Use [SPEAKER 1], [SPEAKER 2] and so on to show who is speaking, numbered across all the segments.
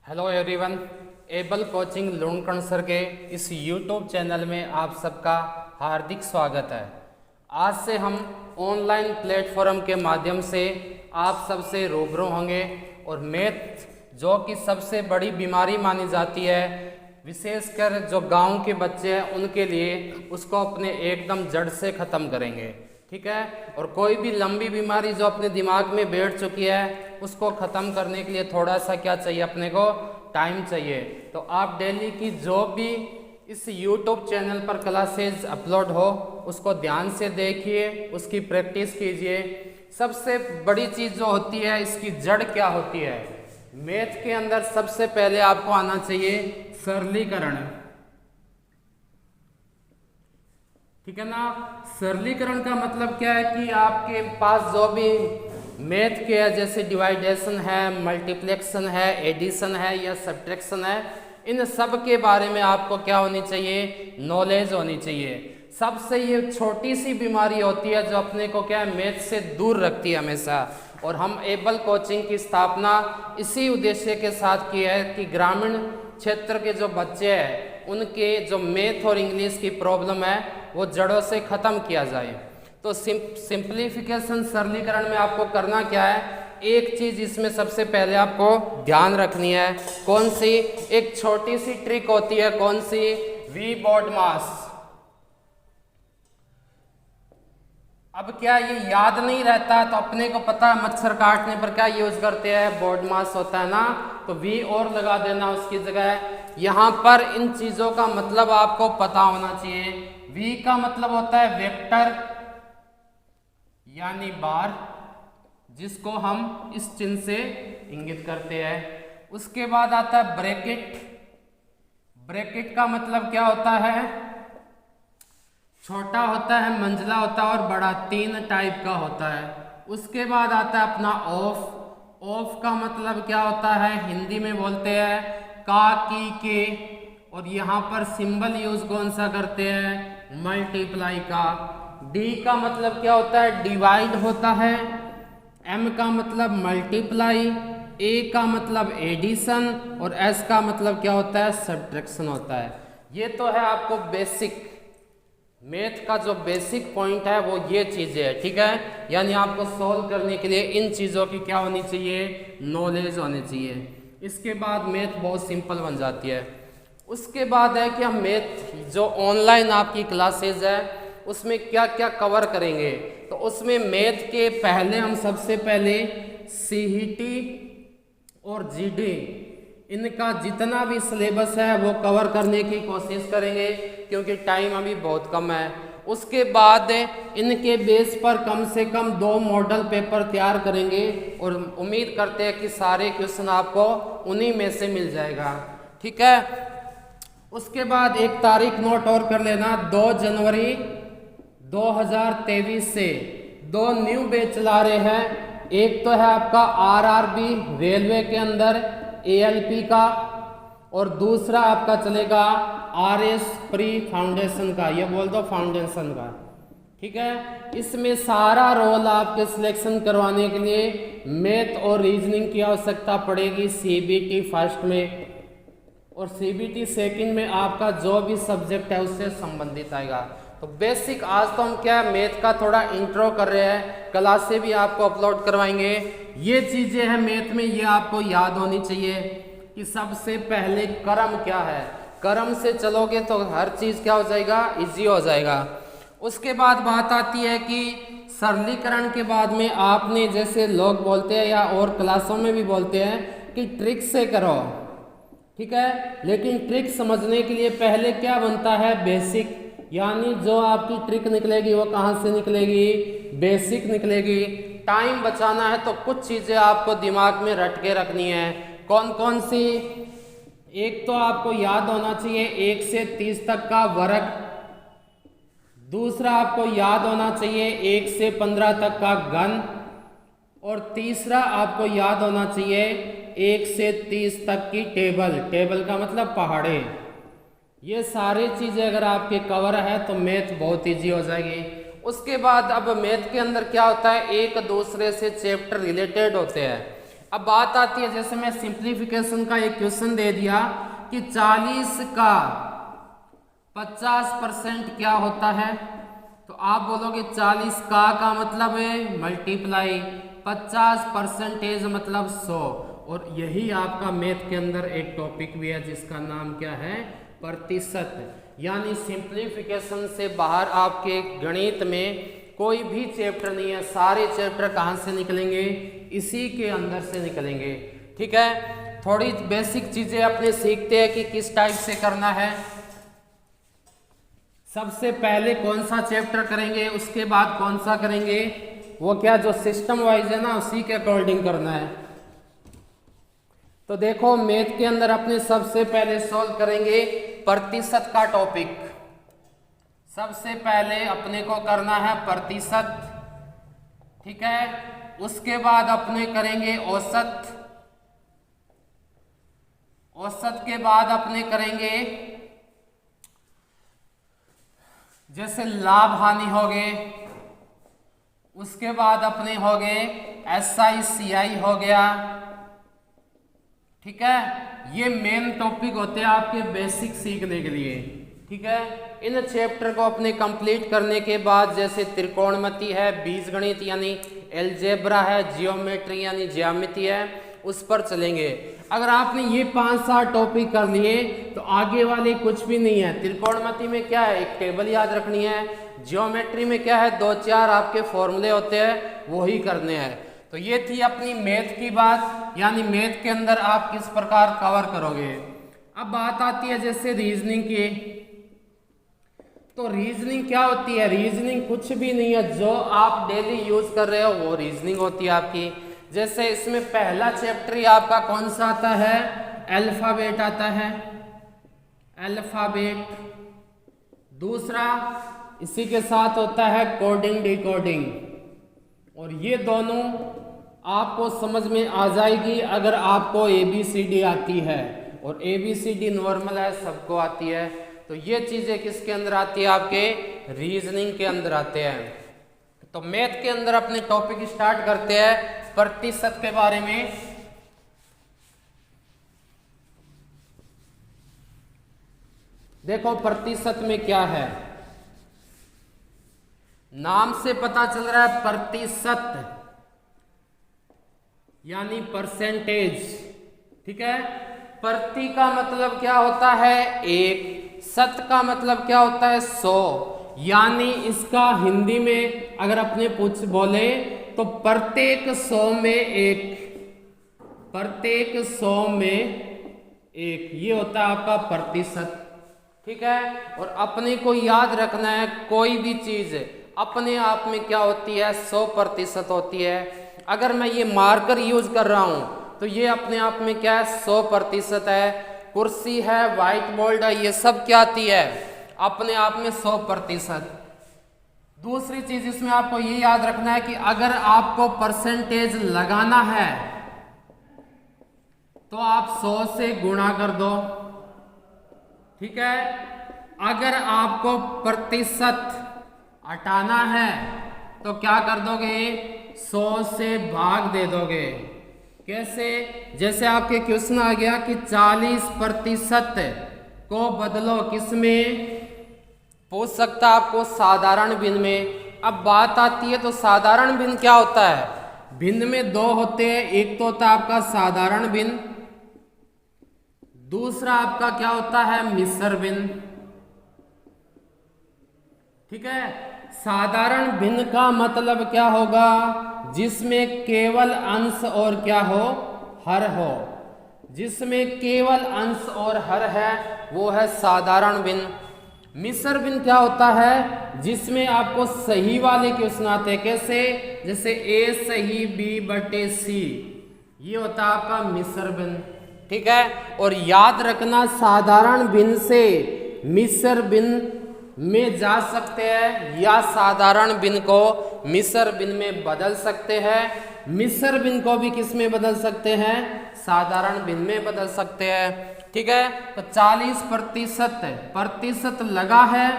[SPEAKER 1] Hello everyone, able coaching Lunkaran sir के इस YouTube channel में आप सबका हार्दिक स्वागत है। आज से हम ऑनलाइन प्लेटफॉर्म के माध्यम से आप सबसे रूबरू होंगे और मैथ जो कि सबसे बड़ी बीमारी मानी जाती है, विशेषकर जो गांव के बच्चे हैं उनके लिए, उसको अपने एकदम जड़ से ख़त्म करेंगे। ठीक है। और कोई भी लंबी बीमारी जो अपने दिमाग में बैठ चुकी है उसको ख़त्म करने के लिए थोड़ा सा क्या चाहिए, अपने को टाइम चाहिए। तो आप डेली की जो भी इस YouTube चैनल पर क्लासेज अपलोड हो उसको ध्यान से देखिए, उसकी प्रैक्टिस कीजिए। सबसे बड़ी चीज़ जो होती है, इसकी जड़ क्या होती है, मैथ के अंदर सबसे पहले आपको आना चाहिए सरलीकरण। ठीक है ना। सरलीकरण का मतलब क्या है कि आपके पास जो भी मैथ के है, जैसे डिवाइडेशन है, मल्टीप्लिकेशन है, एडिशन है या सब्ट्रैक्शन है, इन सब के बारे में आपको क्या होनी चाहिए, नॉलेज होनी चाहिए। सबसे ये छोटी सी बीमारी होती है जो अपने को क्या है, मैथ से दूर रखती है हमेशा। और हम एबल कोचिंग की स्थापना इसी उद्देश्य के साथ की है कि ग्रामीण क्षेत्र के जो बच्चे हैं उनके जो मैथ और इंग्लिश की प्रॉब्लम है वो जड़ों से ख़त्म किया जाए। तो सिंप्लीफिकेशन, सरलीकरण में आपको करना क्या है, एक चीज़ इसमें सबसे पहले आपको ध्यान रखनी है। कौन सी? एक छोटी सी ट्रिक होती है। कौन सी? We BODMAS। अब क्या ये याद नहीं रहता, तो अपने को पता है मच्छर काटने पर क्या यूज करते हैं, BODMAS होता है ना, तो वी और लगा देना उसकी जगह। यहाँ पर इन चीजों का मतलब आपको पता होना चाहिए। वी का मतलब होता है वेक्टर यानी बार, जिसको हम इस चिन्ह से इंगित करते हैं। उसके बाद आता है ब्रैकेट। ब्रैकेट का मतलब क्या होता है, छोटा होता है, मंझला होता है और बड़ा, तीन टाइप का होता है। उसके बाद आता है अपना ऑफ। ऑफ का मतलब क्या होता है, हिंदी में बोलते हैं का, की, के, और यहाँ पर सिंबल यूज कौन सा करते हैं, मल्टीप्लाई का। डी का मतलब क्या होता है, डिवाइड होता है। एम का मतलब मल्टीप्लाई। ए का मतलब एडिशन और एस का मतलब क्या होता है, सब्ट्रैक्शन होता है। ये तो है आपको बेसिक मैथ का जो बेसिक पॉइंट है वो ये चीज़ें है। ठीक है। यानी आपको सॉल्व करने के लिए इन चीज़ों की क्या होनी चाहिए, नॉलेज होनी चाहिए। इसके बाद मैथ बहुत सिंपल बन जाती है। उसके बाद है कि हम मैथ जो ऑनलाइन आपकी क्लासेज है उसमें क्या क्या कवर करेंगे। तो उसमें मैथ के पहले हम सबसे पहले CET और GD, इनका जितना भी सिलेबस है वो कवर करने की कोशिश करेंगे क्योंकि टाइम अभी बहुत कम है। उसके बाद इनके बेस पर कम से कम 2 मॉडल पेपर तैयार करेंगे और उम्मीद करते हैं कि सारे क्वेश्चन आपको उन्हीं में से मिल जाएगा। ठीक है। उसके बाद एक तारीख नोट और कर लेना, 2 जनवरी 2023 से 2 न्यू बैच चला रहे हैं। एक तो है आपका RRB रेलवे के अंदर ALP का, और दूसरा आपका चलेगा RS प्री फाउंडेशन का, ये बोल दो फाउंडेशन का। ठीक है। इसमें सारा रोल आपके सिलेक्शन करवाने के लिए मैथ और रीजनिंग की आवश्यकता पड़ेगी CBT फर्स्ट में, और CBT सेकंड में आपका जो भी सब्जेक्ट है उससे संबंधित आएगा। तो बेसिक आज तो हम क्या मैथ का थोड़ा इंट्रो कर रहे हैं, क्लासें भी आपको अपलोड करवाएंगे। ये चीज़ें हैं मैथ में, ये आपको याद होनी चाहिए कि सबसे पहले क्रम क्या है। क्रम से चलोगे तो हर चीज़ क्या हो जाएगा, इजी हो जाएगा। उसके बाद बात आती है कि सरलीकरण के बाद में आपने, जैसे लोग बोलते हैं या और क्लासों में भी बोलते हैं कि ट्रिक से करो। ठीक है। लेकिन ट्रिक समझने के लिए पहले क्या बनता है, बेसिक। यानी जो आपकी ट्रिक निकलेगी वो कहाँ से निकलेगी, बेसिक निकलेगी। टाइम बचाना है तो कुछ चीज़ें आपको दिमाग में रट के रखनी है। कौन कौन सी? एक तो आपको याद होना चाहिए 1 से 30 तक का वर्ग। दूसरा आपको याद होना चाहिए 1 से 15 तक का घन। और तीसरा आपको याद होना चाहिए 1 से 30 तक की टेबल। टेबल का मतलब पहाड़े। ये सारी चीज़ें अगर आपके कवर है तो मैथ बहुत इजी हो जाएगी। उसके बाद अब मैथ के अंदर क्या होता है, एक दूसरे से चैप्टर रिलेटेड होते हैं। अब बात आती है, जैसे मैं सिंप्लीफिकेशन का एक क्वेश्चन दे दिया कि 40 का 50% क्या होता है, तो आप बोलोगे 40 का मतलब है मल्टीप्लाई, 50% मतलब 100। और यही आपका मैथ के अंदर एक टॉपिक भी है जिसका नाम क्या है, प्रतिशत। यानी सिंप्लीफिकेशन से बाहर आपके गणित में कोई भी चैप्टर नहीं है, सारे चैप्टर कहाँ से निकलेंगे, इसी के अंदर से निकलेंगे। ठीक है, थोड़ी बेसिक चीजें अपने सीखते हैं कि किस टाइप से करना है। सबसे पहले कौन सा चैप्टर करेंगे, उसके बाद कौन सा करेंगे, वो क्या जो सिस्टम वाइज है ना उसी के अकॉर्डिंग करना है। तो देखो मैथ के अंदर अपने सबसे पहले सॉल्व करेंगे प्रतिशत का टॉपिक। सबसे पहले अपने को करना है प्रतिशत, ठीक है। उसके बाद अपने करेंगे औसत, औसत के बाद अपने करेंगे जैसे लाभ हानि हो गए, उसके बाद अपने हो गए SI CI हो गया। ठीक है, ये मेन टॉपिक होते हैं आपके बेसिक सीखने के लिए। ठीक है, इन चैप्टर को अपने कंप्लीट करने के बाद जैसे त्रिकोणमिति है, बीजगणित यानी एलजेब्रा है, जियोमेट्री यानी ज्यामिति है, उस पर चलेंगे। अगर आपने ये 5-7 टॉपिक कर लिए तो आगे वाले कुछ भी नहीं है। त्रिकोणमिति में क्या है, एक टेबल याद रखनी है। जियोमेट्री में क्या है, 2-4 आपके फॉर्मूले होते हैं, वो ही करने हैं। तो ये थी अपनी मैथ की बात, यानी मैथ के अंदर आप किस प्रकार कवर करोगे। अब बात आती है जैसे रीजनिंग की। तो रीजनिंग क्या होती है, रीजनिंग कुछ भी नहीं है, जो आप डेली यूज कर रहे हो वो रीजनिंग होती है आपकी। जैसे इसमें पहला चैप्टर ही आपका कौन सा आता है, अल्फाबेट आता है, अल्फाबेट। दूसरा इसी के साथ होता है कोडिंग डिकोडिंग। और ये दोनों आपको समझ में आ जाएगी अगर आपको ABCD आती है, और ABCD नॉर्मल है, सबको आती है। तो ये चीजें किसके अंदर आती है, आपके रीजनिंग के अंदर आते हैं। तो मैथ के अंदर अपने टॉपिक स्टार्ट करते हैं प्रतिशत के बारे में। देखो प्रतिशत में क्या है, नाम से पता चल रहा है प्रतिशत यानी परसेंटेज। ठीक है, प्रति का मतलब क्या होता है, एक, शत का मतलब क्या होता है, 100। यानी इसका हिंदी में अगर अपने पूछ बोले तो प्रत्येक 100 में एक, प्रत्येक 100 में एक, ये होता है आपका प्रतिशत। ठीक है, और अपने को याद रखना है कोई भी चीज अपने आप में क्या होती है, 100% होती है। अगर मैं ये मार्कर यूज कर रहा हूं तो ये अपने आप में क्या है, 100% है। कुर्सी है, व्हाइट बोर्ड है, ये सब क्या आती है, अपने आप में 100%। दूसरी चीज इसमें आपको ये याद रखना है कि अगर आपको परसेंटेज लगाना है तो आप 100 से गुणा कर दो। ठीक है, अगर आपको प्रतिशत हटाना है तो क्या कर दोगे, 100 से भाग दे दोगे। कैसे, जैसे आपके क्वेश्चन आ गया कि 40% को बदलो किसमें, पूछ सकता आपको साधारण भिन्न में। अब बात आती है तो साधारण भिन्न क्या होता है, भिन्न में 2 होते हैं, एक तो होता है आपका साधारण भिन्न, दूसरा आपका क्या होता है, मिश्र भिन्न। ठीक है, साधारण भिन्न का मतलब क्या होगा, जिसमें केवल अंश और क्या हो, हर हो। जिसमें केवल अंश और हर है वो है साधारण भिन्न। मिश्र भिन्न क्या होता है, जिसमें आपको सही वाले क्वेश्चन आते हैं। कैसे, जैसे A सही B/C, ये होता है आपका मिश्र भिन्न। ठीक है, और याद रखना साधारण भिन्न से मिश्र भिन्न में जा सकते हैं या साधारण भिन्न को मिश्र भिन्न में बदल सकते हैं। मिश्र भिन्न को भी किस में बदल सकते हैं, साधारण भिन्न में बदल सकते हैं। ठीक है, तो 40% लगा है,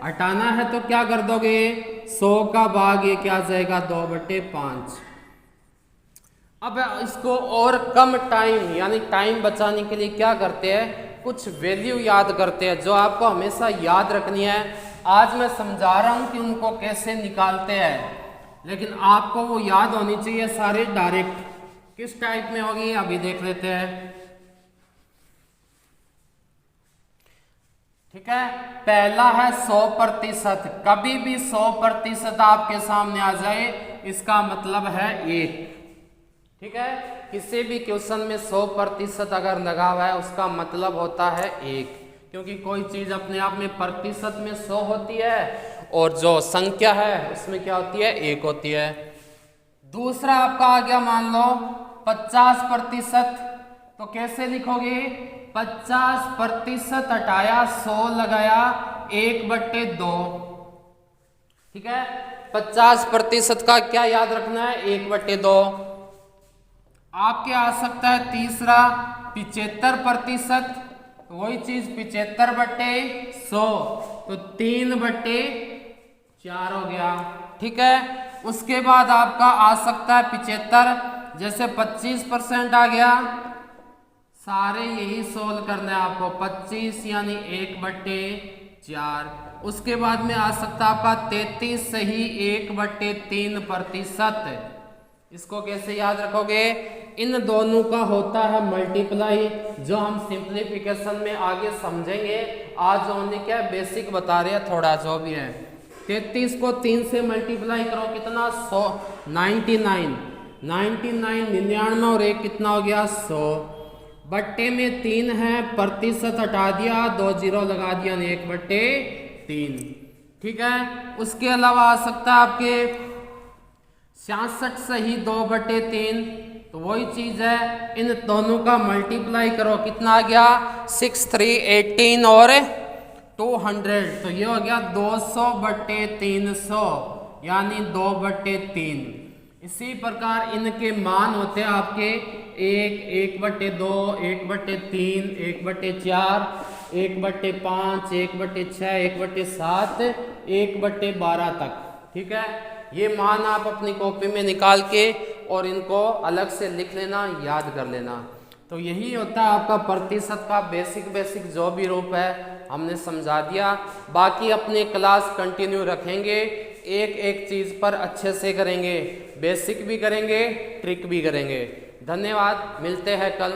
[SPEAKER 1] हटाना है तो क्या कर दोगे, 100 का भाग ये क्या आ जाएगा, 2/5। अब इसको और कम टाइम यानी टाइम बचाने के लिए क्या करते हैं, कुछ वैल्यू याद करते हैं जो आपको हमेशा याद रखनी है। आज मैं समझा रहा हूं कि उनको कैसे निकालते हैं, लेकिन आपको वो याद होनी चाहिए सारे डायरेक्ट। किस टाइप में होगी अभी देख लेते हैं। ठीक है, पहला है 100%। कभी भी 100% आपके सामने आ जाए इसका मतलब है 1। ठीक है, किसी भी क्वेश्चन में 100% अगर लगा हुआ है उसका मतलब होता है 1, क्योंकि कोई चीज अपने आप में प्रतिशत में 100 होती है और जो संख्या है उसमें क्या होती है, 1 होती है। दूसरा आपका आ गया मान लो 50%, तो कैसे लिखोगे, 50% हटाया 100 लगाया 1/2। ठीक है, 50% का क्या याद रखना है, 1/2। आपके आ सकता है तीसरा 75%, वही चीज 75/100 तो 3/4 हो गया। ठीक है, उसके बाद आपका आ सकता है 75, जैसे 25% आ गया, सारे यही सोल्व करना है आपको, 25 यानी 1/4। उसके बाद में आ सकता है आपका 33 सही 1/3%। इसको कैसे याद रखोगे, इन दोनों का होता है मल्टीप्लाई, जो हम सिंप्लीफिकेशन में आगे समझेंगे। आज ओनली क्या बेसिक बता रहे हैं थोड़ा जो भी है। 33 को 3 से मल्टीप्लाई करो कितना, 100, 99 और 1 कितना हो गया, 100। बट्टे में 3 है, प्रतिशत हटा दिया, 2 जीरो लगा दिया, 1/3। ठीक है, उसके अलावा आ सकता है आपके 66 सही 2/3, तो वही चीज है, इन दोनों का मल्टीप्लाई करो कितना आ गया, 6 3 18 और 200, तो ये हो गया 200/300 यानी 2/3। इसी प्रकार इनके मान होते हैं आपके 1, 1/2, 1/3, 1/4, 1/5, 1/6, 1/7, 1/12 तक। ठीक है, ये मान आप अपनी कॉपी में निकाल के और इनको अलग से लिख लेना, याद कर लेना। तो यही होता है आपका प्रतिशत का बेसिक जो भी रूप है हमने समझा दिया। बाकी अपने क्लास कंटिन्यू रखेंगे, एक एक चीज पर अच्छे से करेंगे, बेसिक भी करेंगे, ट्रिक भी करेंगे। धन्यवाद, मिलते हैं कल।